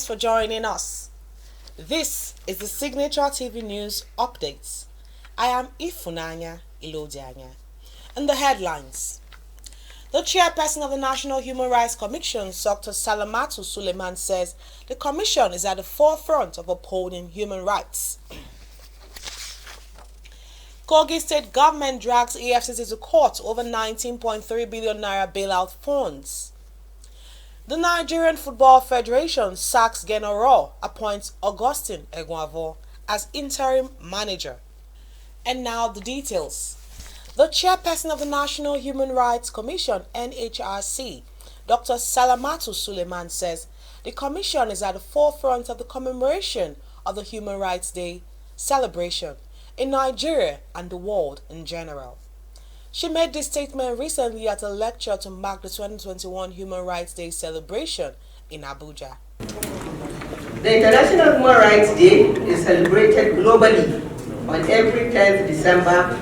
for joining us. This is the SignatureTV News Updates. I am Ifunanya Ilodianya. And the headlines. The chairperson of the National Human Rights Commission, Dr Salamatu Suleiman, says the commission is at the forefront of upholding human rights. Kogi State government drags EFCC to court over 19.3 billion naira bailout funds. The Nigerian Football Federation sacks Genoro, appoints Augustine Egwavo as interim manager. And now the details. The chairperson of the National Human Rights Commission, NHRC, Dr Salamatu Suleiman, says the commission is at the forefront of the commemoration of the Human Rights Day celebration in Nigeria and the world in general. She made this statement recently at a lecture to mark the 2021 Human Rights Day celebration in Abuja. The International Human Rights Day is celebrated globally on every 10th December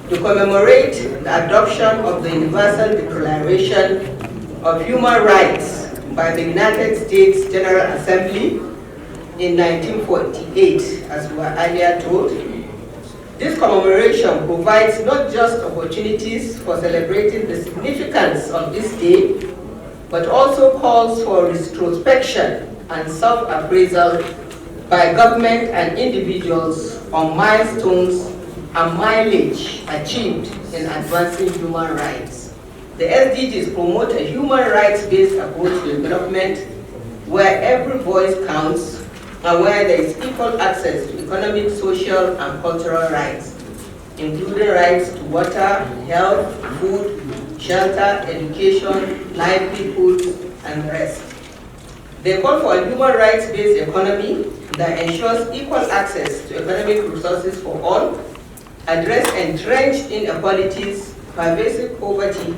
to commemorate the adoption of the Universal Declaration of Human Rights by the United States General Assembly in 1948, as we were earlier told. This commemoration provides not just opportunities for celebrating the significance of this day, but also calls for retrospection and self-appraisal by government and individuals on milestones and mileage achieved in advancing human rights. The SDGs promote a human rights-based approach to development where every voice counts and where there is equal access to economic, social, and cultural rights, including rights to water, health, food, shelter, education, livelihood, and rest. They call for a human rights-based economy that ensures equal access to economic resources for all, address entrenched inequalities, pervasive poverty,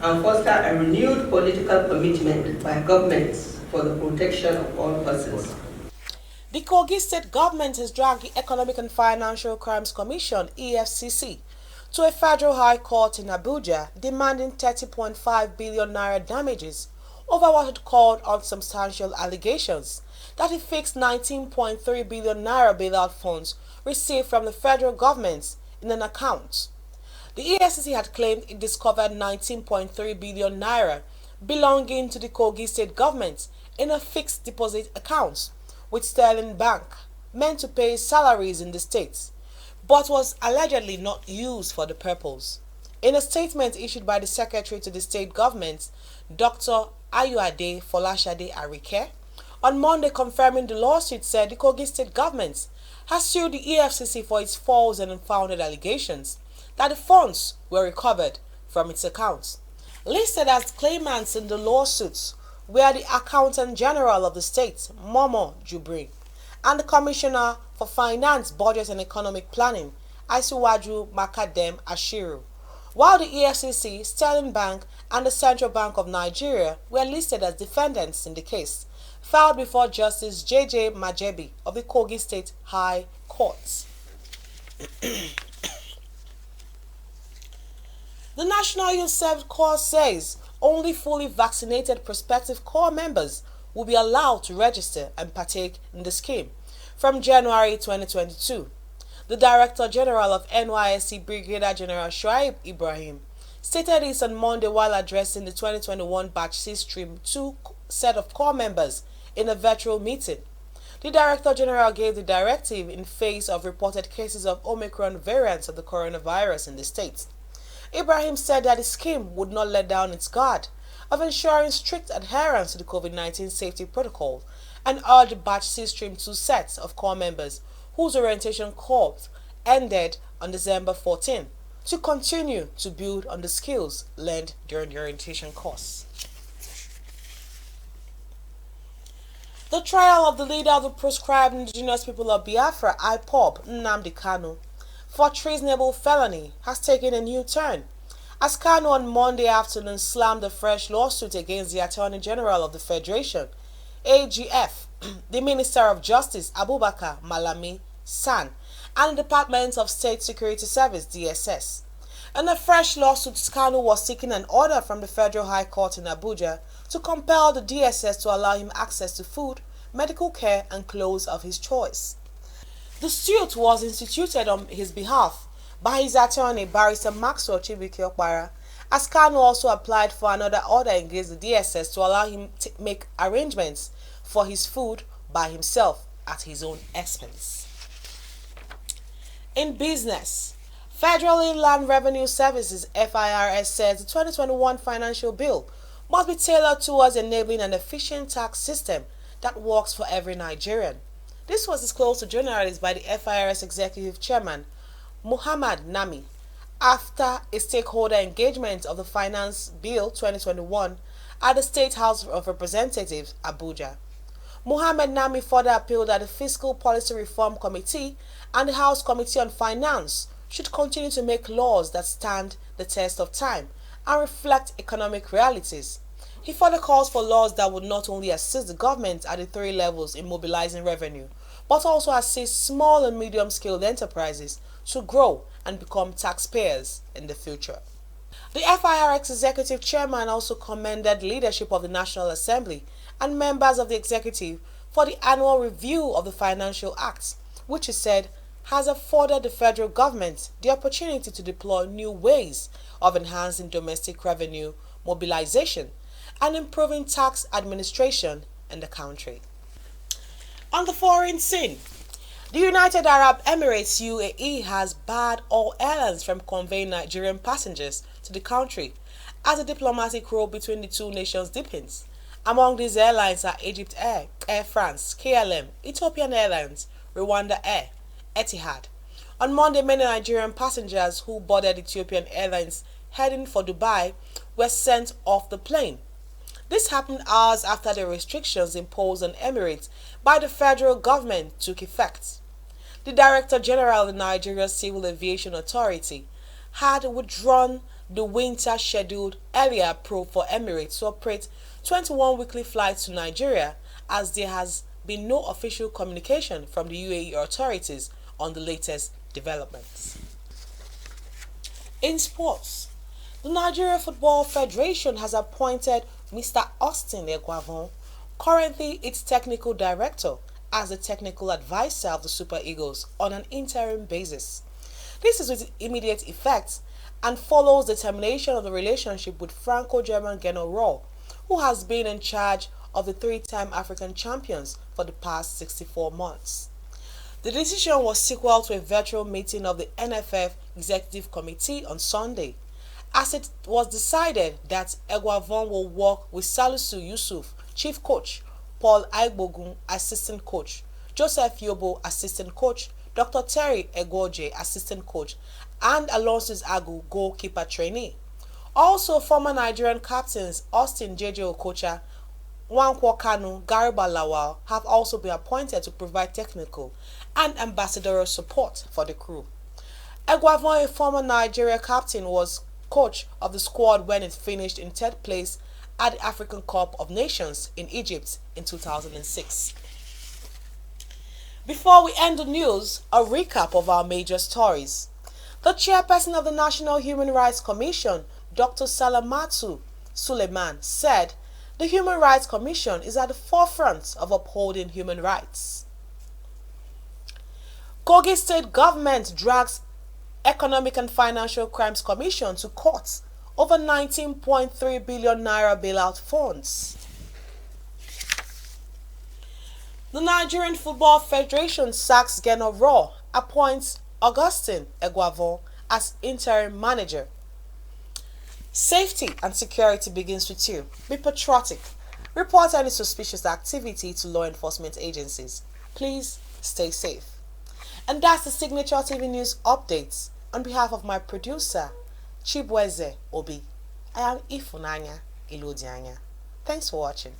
and foster a renewed political commitment by governments for the protection of all persons. The Kogi State government has dragged the Economic and Financial Crimes Commission, EFCC, to a federal high court in Abuja, demanding 30.5 billion naira damages over what it called unsubstantial allegations that it fixed 19.3 billion naira bailout funds received from the federal government in an account. The EFCC had claimed it discovered 19.3 billion naira belonging to the Kogi State government in a fixed deposit account with Sterling Bank, meant to pay salaries in the states, but was allegedly not used for the purpose. In a statement issued by the Secretary to the state government, Dr Ayuade Folashade Arike, on Monday confirming the lawsuit, said the Kogi State government has sued the EFCC for its false and unfounded allegations that the funds were recovered from its accounts. Listed as claimants in the lawsuits were the Accountant General of the state, Momo Jubri, and the Commissioner for Finance, Budget and Economic Planning, Isiwaju Makadem Ashiru, while the EFCC, Sterling Bank, and the Central Bank of Nigeria were listed as defendants in the case, filed before Justice J.J. Majebi of the Kogi State High Court. The National Youth Service Corps says only fully vaccinated prospective corps members will be allowed to register and partake in the scheme from January 2022. The Director General of NYSC, Brigadier General Shuaib Ibrahim, stated this on Monday while addressing the 2021 Batch C Stream 2 set of corps members in a virtual meeting. The Director General gave the directive in face of reported cases of Omicron variants of the coronavirus in the state. Ibrahim said that the scheme would not let down its guard of ensuring strict adherence to the COVID-19 safety protocol and urged the Batch C Stream 2 sets of corps members whose orientation course ended on December 14 to continue to build on the skills learned during the orientation course. The trial of the leader of the proscribed indigenous people of Biafra, IPOB, Nnamdi Kanu, for treasonable felony has taken a new turn, as Kanu on Monday afternoon slammed a fresh lawsuit against the Attorney General of the Federation, AGF, the Minister of Justice, Abubakar Malami San, and the Department of State Security Service, DSS. In a fresh lawsuit, Kanu was seeking an order from the Federal High Court in Abuja to compel the DSS to allow him access to food, medical care and clothes of his choice. The suit was instituted on his behalf by his attorney, Barrister Maxwell Chibuike, as Kanu also applied for another order against the DSS to allow him to make arrangements for his food by himself at his own expense. In business, Federal Inland Revenue Services (FIRS) says the 2021 financial bill must be tailored towards enabling an efficient tax system that works for every Nigerian. This was disclosed to journalists by the FIRS Executive Chairman, Muhammad Nami, after a stakeholder engagement of the Finance Bill 2021 at the State House of Representatives, Abuja. Muhammad Nami further appealed that the Fiscal Policy Reform Committee and the House Committee on Finance should continue to make laws that stand the test of time and reflect economic realities. He further calls for laws that would not only assist the government at the three levels in mobilizing revenue, but also assist small and medium-scale enterprises to grow and become taxpayers in the future. The FIRX Executive Chairman also commended leadership of the National Assembly and members of the executive for the annual review of the Financial Acts, which he said has afforded the federal government the opportunity to deploy new ways of enhancing domestic revenue mobilization and improving tax administration in the country. On the foreign scene, the United Arab Emirates (UAE) has barred all airlines from conveying Nigerian passengers to the country as the diplomatic row between the two nations deepens. Among these airlines are Egypt Air, Air France, KLM, Ethiopian Airlines, Rwanda Air, Etihad. On Monday, many Nigerian passengers who boarded Ethiopian Airlines heading for Dubai were sent off the plane. This happened hours after the restrictions imposed on Emirates by the federal government took effect. The Director General of the Nigeria Civil Aviation Authority had withdrawn the winter scheduled earlier approved for Emirates to operate 21 weekly flights to Nigeria, as there has been no official communication from the UAE authorities on the latest developments. In sports, the Nigeria Football Federation has appointed Mr. Austin Egwavon, currently its technical director, as the technical advisor of the Super Eagles on an interim basis. This is with immediate effect and follows the termination of the relationship with Franco-German Geno Raw, who has been in charge of the three-time African champions for the past 64 months. The decision was sequel to a virtual meeting of the NFF Executive Committee on Sunday, as it was decided that Egwavon will work with Salisu Yusuf, chief coach, Paul Aigbogun, assistant coach, Joseph Yobo, assistant coach, Dr. Terry Egwoje, assistant coach, and Alonso Agu, goalkeeper trainee. Also, former Nigerian captains Austin J.J. Okocha, Nwankwo Kanu, Garba Lawal have also been appointed to provide technical and ambassadorial support for the crew. Egwavon, a former Nigeria captain, was coach of the squad when it finished in third place at the African Cup of Nations in Egypt in 2006. Before we end the news, a recap of our major stories. The chairperson of the National Human Rights Commission, Dr. Salamatu Suleiman, said the Human Rights Commission is at the forefront of upholding human rights. Kogi State Government drags Economic and Financial Crimes Commission to court over 19.3 billion naira bailout funds. The Nigerian Football Federation sacks Geno Raw, appoints Augustine Egwavon as interim manager. Safety and security begins with you. Be patriotic. Report any suspicious activity to law enforcement agencies. Please stay safe. And that's the Signature TV News Updates. On behalf of my producer, Chibweze Obi, I am Ifunanya Ilodianya. Thanks for watching.